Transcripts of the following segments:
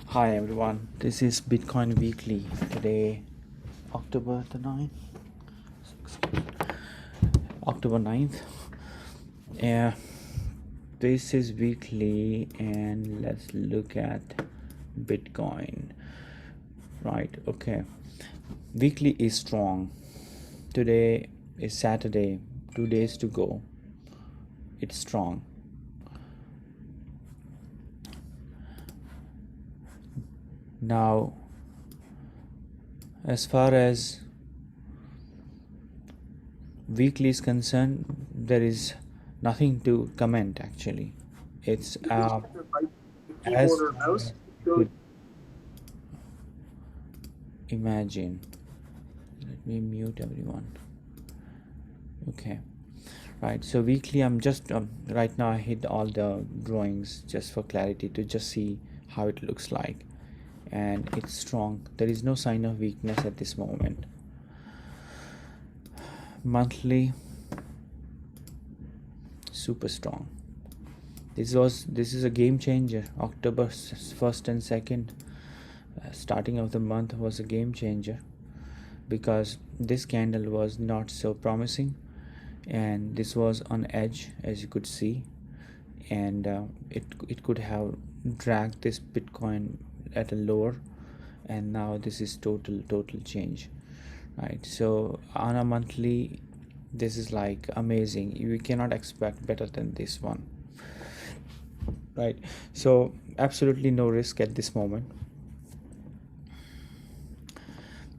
Hi everyone, this is Bitcoin Weekly. Today, October the 9th, October 9th. Yeah, this is weekly and let's look at Bitcoin. Right, okay. Weekly is strong. Today is Saturday, 2 days to go. It's strong. Now, as far as weekly is concerned, there is nothing to comment actually. It's as Keyboard or far mouse. as you could imagine. Let me mute everyone. Okay, right. So weekly, I'm just right now. I hid all the drawings just for clarity to just see how it looks like, and it's strong. There is no sign of weakness at this moment. Monthly, super strong. This is a game changer. October 1st and 2nd, starting of the month was a game changer because this candle was not so promising, and this was on edge as you could see, and it could have dragged this Bitcoin at a lower, and now this is total change, right? So on a monthly, this is like amazing. You cannot expect better than this one, right? So absolutely no risk at this moment.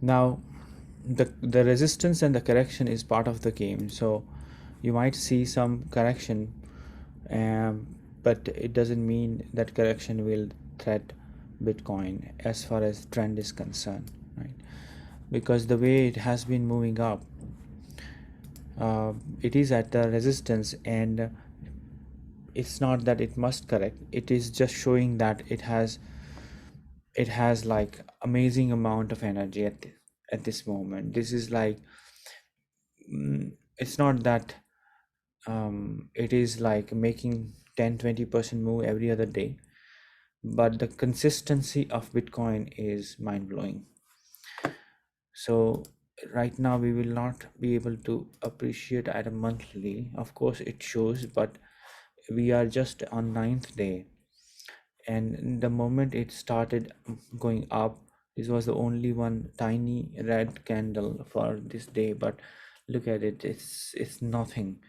Now the resistance and the correction is part of the game, so you might see some correction, but it doesn't mean that correction will threat Bitcoin as far as trend is concerned, right? Because the way it has been moving up, it is at the resistance, and it's not that it must correct. It is just showing that it has like amazing amount of energy at this moment. This is like, it's not that it is like making 10-20% move every other day, but the consistency of Bitcoin is mind-blowing. So right now we will not be able to appreciate at a monthly. Of course it shows, but we are just on ninth day, and the moment it started going up, this was the only one tiny red candle for this day, but look at it, it's nothing.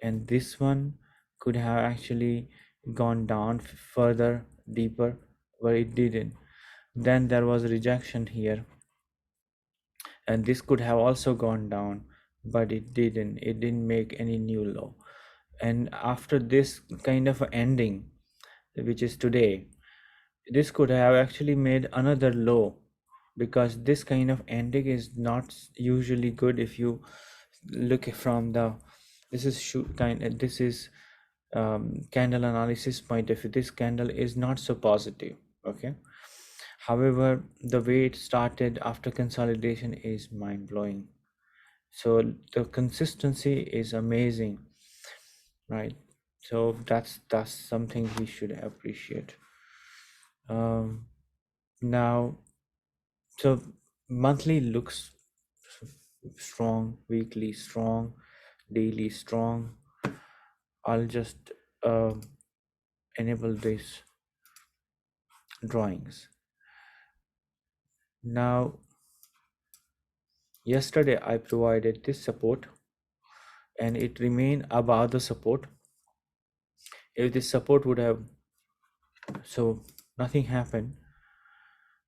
And this one could have actually gone down further deeper, where it didn't. Then there was rejection here, and this could have also gone down, but it didn't make any new low. And after this kind of ending, which is today, this could have actually made another low, because this kind of ending is not usually good. If you look from the, this is this is candle analysis point of view, this candle is not so positive. Okay, however, the way it started after consolidation is mind-blowing. So the consistency is amazing, right? So that's something we should appreciate. um Now, so monthly looks strong, weekly strong, daily strong. I'll just enable these drawings. Now, yesterday I provided this support, and it remained above the support. If this support would have, so nothing happened,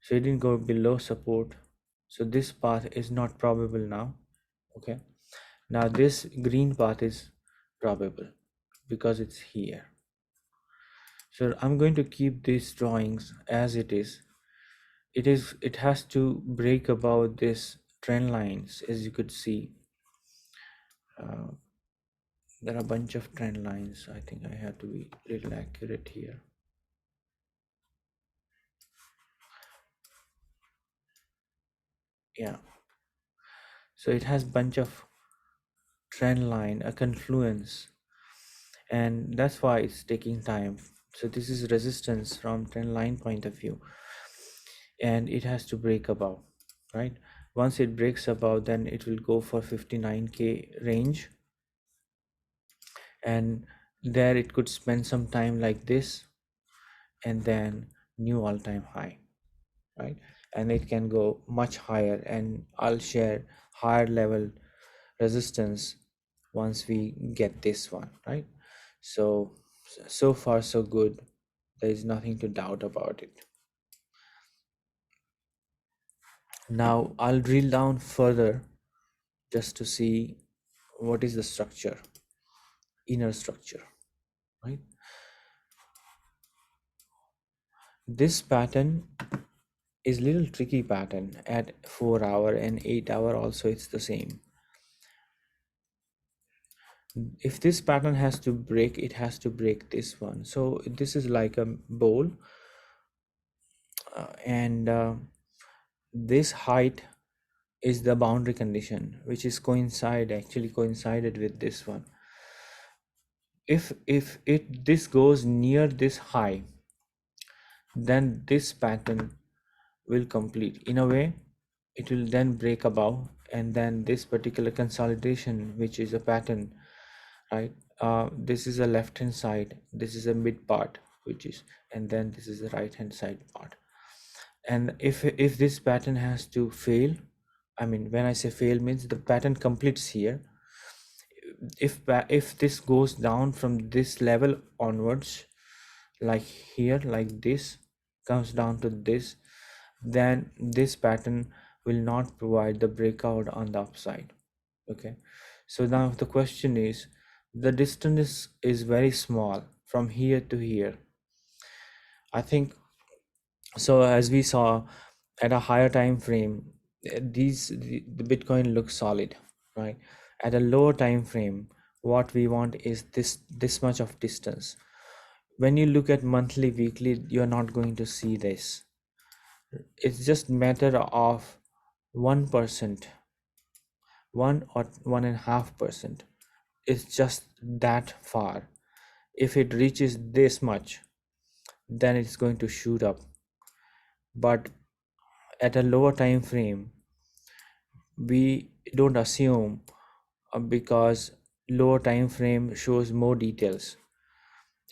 so it didn't go below support. So this path is not probable now. Okay, now this green path is probable because it's here. So I'm going to keep these drawings as it is. It has to break above this trend lines. As you could see, uh, there are a bunch of trend lines. I think I have to be a little accurate here. Yeah, so it has bunch of trend line, a confluence, and that's why it's taking time. So this is resistance from trend line point of view. and it has to break above, right? Once it breaks above, then it will go for 59k range, and there it could spend some time like this, and then new all-time high, right? And it can go much higher, and I'll share higher level resistance once we get this one, right? So so far so good, there is nothing to doubt about it. Now I'll drill down further just to see what is the structure, inner structure, right? This pattern is little tricky pattern at 4 hour and 8 hour also, it's the same. If this pattern has to break, it has to break this one. So this is like a bowl, and this height is the boundary condition, which is actually coincided with this one. If it this goes near this high, then this pattern will complete. In a way, it will then break above, and then this particular consolidation, which is a pattern, right? This is a left hand side, this is a mid part, which is, and then this is the right hand side part. And if this pattern has to fail, I mean, when I say fail means the pattern completes here. If this goes down from this level onwards, like here, like this, comes down to this, then this pattern will not provide the breakout on the upside. Okay, so now the question is, the distance is very small from here to here, I think. So as we saw, at a higher time frame, the Bitcoin looks solid, right? At a lower time frame, what we want is this much of distance. When you look at monthly, weekly, you're not going to see this. It's just matter of 1%, 1 or 1.5%. It's just that far. If it reaches this much, then it's going to shoot up. But at a lower time frame, we don't assume, because lower time frame shows more details.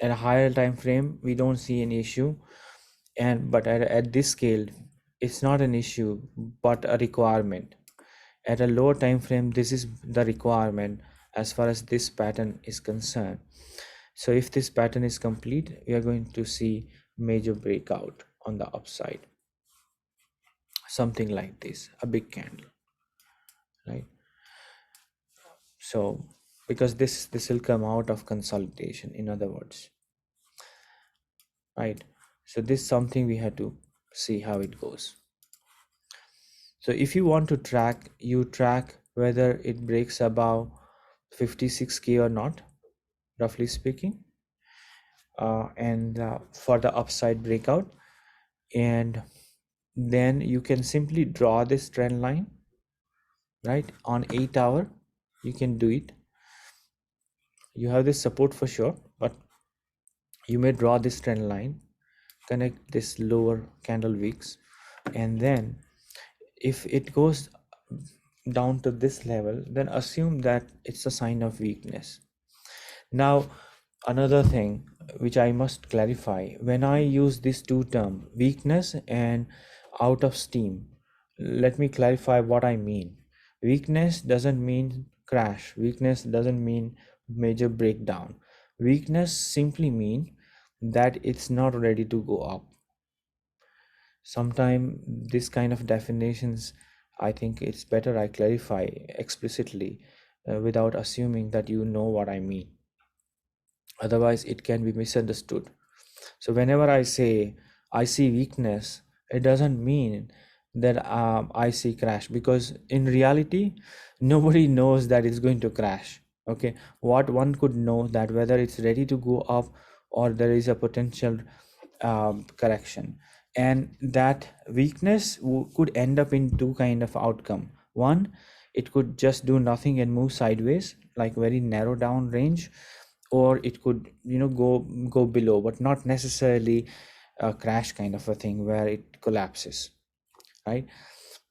At a higher time frame, we don't see an issue, and but at this scale, it's not an issue but a requirement. At a lower time frame, this is the requirement as far as this pattern is concerned. So if this pattern is complete, we are going to see major breakout on the upside, something like this, a big candle, right? So because this will come out of consolidation, in other words, right? So this is something we have to see how it goes. So if you want to track, you track whether it breaks above 56k or not, roughly speaking, and for the upside breakout, and then you can simply draw this trend line, right? On 8 hour, you can do it. You have this support for sure, but you may draw this trend line, connect this lower candle wicks, and then if it goes down to this level, then assume that it's a sign of weakness. Now another thing which I must clarify, when I use these two terms, weakness and out of steam, let me clarify what I mean. Weakness doesn't mean crash, weakness doesn't mean major breakdown. Weakness simply mean that it's not ready to go up. Sometimes this kind of definitions, I think it's better I clarify explicitly, without assuming that you know what I mean. Otherwise it can be misunderstood. So whenever I say I see weakness, it doesn't mean that I see crash, because in reality nobody knows that it's going to crash. Okay, what one could know that whether it's ready to go up or there is a potential correction, and that weakness could end up in two kind of outcome. One, it could just do nothing and move sideways, like very narrow down range, or it could go below, but not necessarily a crash kind of a thing where it collapses. right?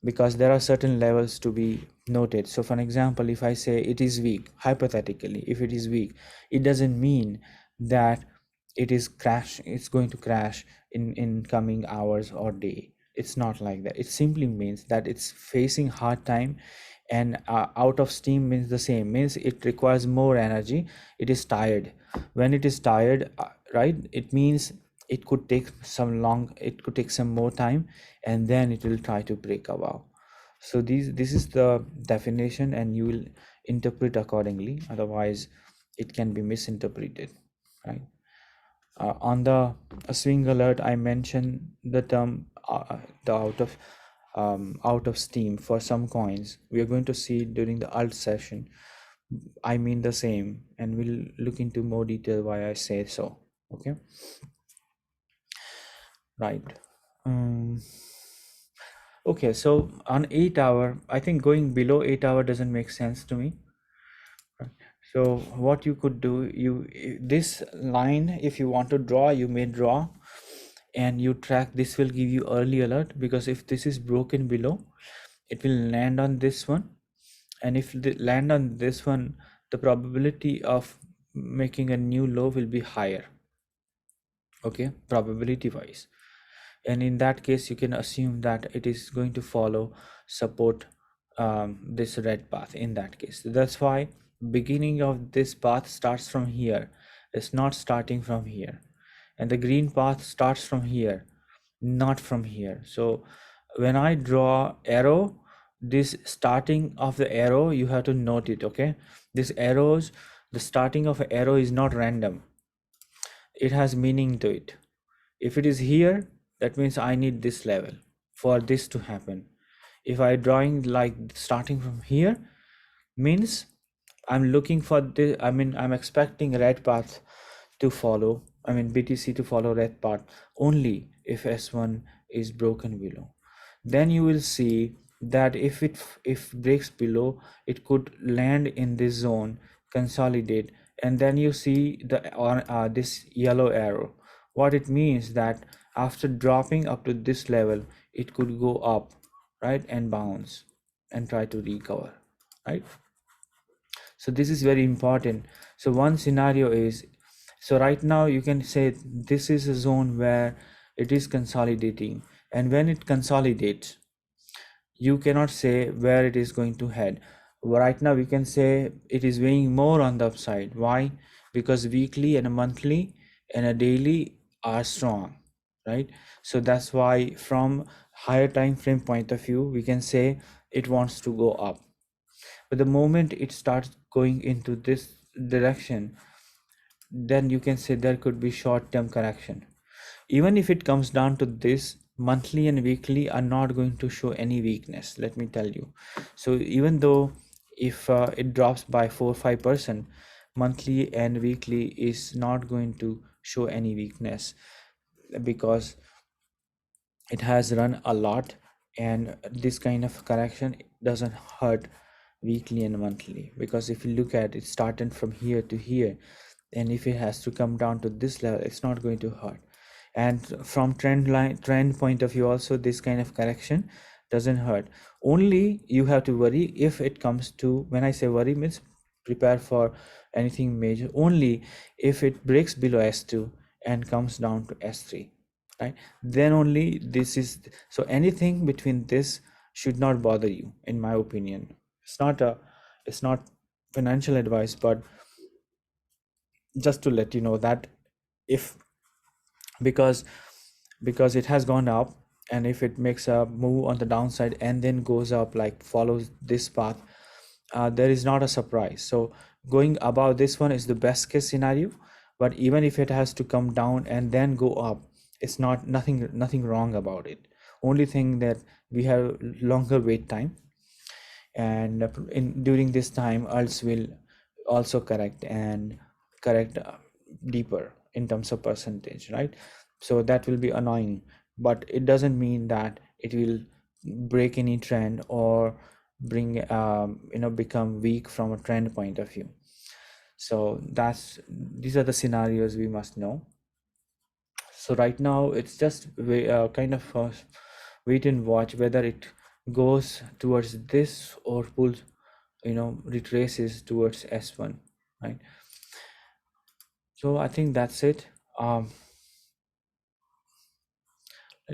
Because there are certain levels to be noted. So for an example, if I say it is weak, hypothetically, if it is weak, it doesn't mean that it's going to crash in coming hours or day. It's not like that. It simply means that it's facing hard time, and out of steam means the same, means it requires more energy. It is tired. When it is tired, right, it means it could take some more time, and then it will try to break above. So this is the definition, and you will interpret accordingly, otherwise it can be misinterpreted, right? On the swing alert, I mentioned the term the out of steam for some coins. We are going to see during the alt session. I mean the same, and we'll look into more detail why I say so. Okay, right. Um, okay, so on 8 hour, I think going below 8 hour doesn't make sense to me. So what you could do, this line, if you want to draw, you may draw, and you track. This will give you early alert, because if this is broken below, it will land on this one, and if they land on this one, the probability of making a new low will be higher, okay, probability wise. And in that case, you can assume that it is going to follow support, this red path in that case. That's why beginning of this path starts from here. It's not starting from here, and the green path starts from here, not from here. So when I draw arrow, this starting of the arrow, you have to note it, okay? This arrows, the starting of an arrow is not random. It has meaning to it. If it is here, that means I need this level for this to happen. If I drawing like starting from here, means I'm looking for this, I'm expecting red path to follow, BTC to follow red path only if S1 is broken below. Then you will see that if breaks below, it could land in this zone, consolidate, and then you see this yellow arrow. What it means that after dropping up to this level, it could go up, right, and bounce and try to recover, right? So this is very important. So one scenario is, so right now you can say this is a zone where it is consolidating, and when it consolidates, you cannot say where it is going to head. Right now we can say it is weighing more on the upside. Why? Because weekly and a monthly and a daily are strong, right? So that's why from higher time frame point of view, we can say it wants to go up. But the moment it starts going into this direction, then you can say there could be short-term correction. Even if it comes down to this, monthly and weekly are not going to show any weakness, let me tell you. So even though if it drops by 4 or 5%, monthly and weekly is not going to show any weakness, because it has run a lot, and this kind of correction doesn't hurt weekly and monthly, because if you look at it started from here to here, and if it has to come down to this level, it's not going to hurt. And from trend point of view also, this kind of correction doesn't hurt. Only you have to worry if it comes to, when I say worry, means prepare for anything major, only if it breaks below S2 and comes down to S3, right? Then only this is, so anything between this should not bother you, in my opinion. It's not financial advice, but just to let you know that if, because it has gone up, and if it makes a move on the downside and then goes up, like follows this path, there is not a surprise. So going above this one is the best case scenario, but even if it has to come down and then go up, it's nothing wrong about it. Only thing that we have longer wait time, and during this time alts will also correct deeper in terms of percentage, right? So that will be annoying, but it doesn't mean that it will break any trend or bring become weak from a trend point of view. So these are the scenarios we must know. So right now it's just kind of wait and watch whether it goes towards this or pulls, retraces towards S1, right? So I think that's it. Let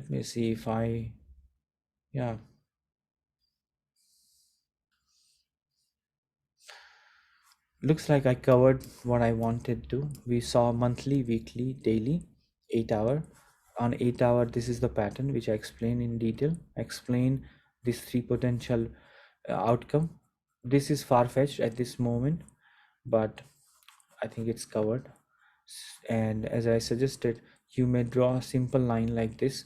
me see if yeah, looks like I covered what I wanted to. We saw monthly, weekly, daily, 8 hour. On 8 hour, this is the pattern which I explain in detail. I explain these three potential outcome. This is far-fetched at this moment, but I think it's covered. And as I suggested, you may draw a simple line like this,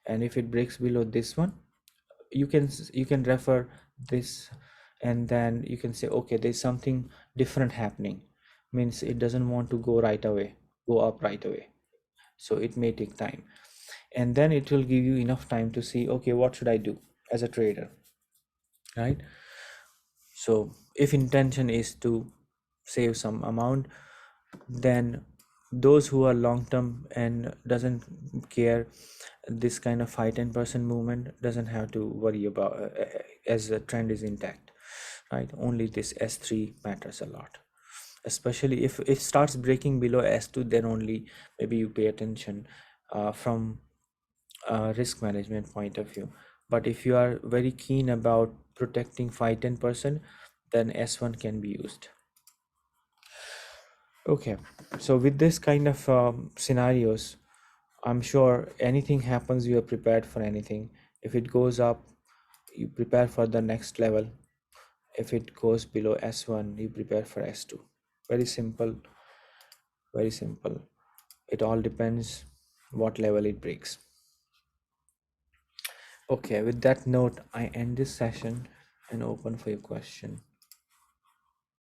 and if it breaks below this one, you can refer this, and then you can say, okay, there's something different happening, means it doesn't want to go up right away, so it may take time, and then it will give you enough time to see, okay, what should I do as a trader, right? So if intention is to save some amount, then those who are long term and doesn't care this kind of 5-10% movement doesn't have to worry about, as the trend is intact, right? Only this S3 matters a lot, especially if it starts breaking below S2, then only maybe you pay attention from a risk management point of view. But if you are very keen about protecting 5-10%, then S1 can be used. Okay, so with this kind of scenarios, I'm sure anything happens, you are prepared for anything. If it goes up, you prepare for the next level. If it goes below S1, you prepare for S2. Very simple, very simple. It all depends what level it breaks. Okay, with that note, I end this session and open for your question.